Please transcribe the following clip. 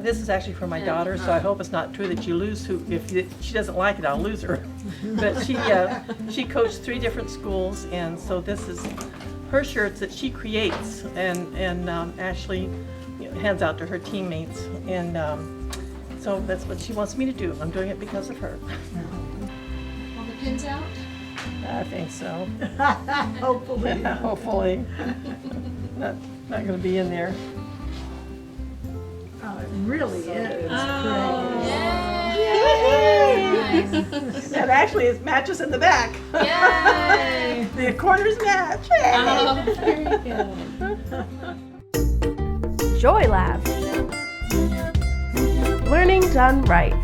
This is actually for my daughter, so I hope it's not true that you lose who. If she doesn't like it, I'll lose her. But she coached 3 different schools, and so this is her shirts that she creates and Ashley hands out to her teammates, and so that's what she wants me to do. I'm doing it because of her. All the pins out? I think so. Hopefully. Yeah, hopefully. Not going to be in there. Oh, it really is. Nice. And actually, it matches in the back. Yay! The corners match. Oh, very good. Joy Lab. Learning done right.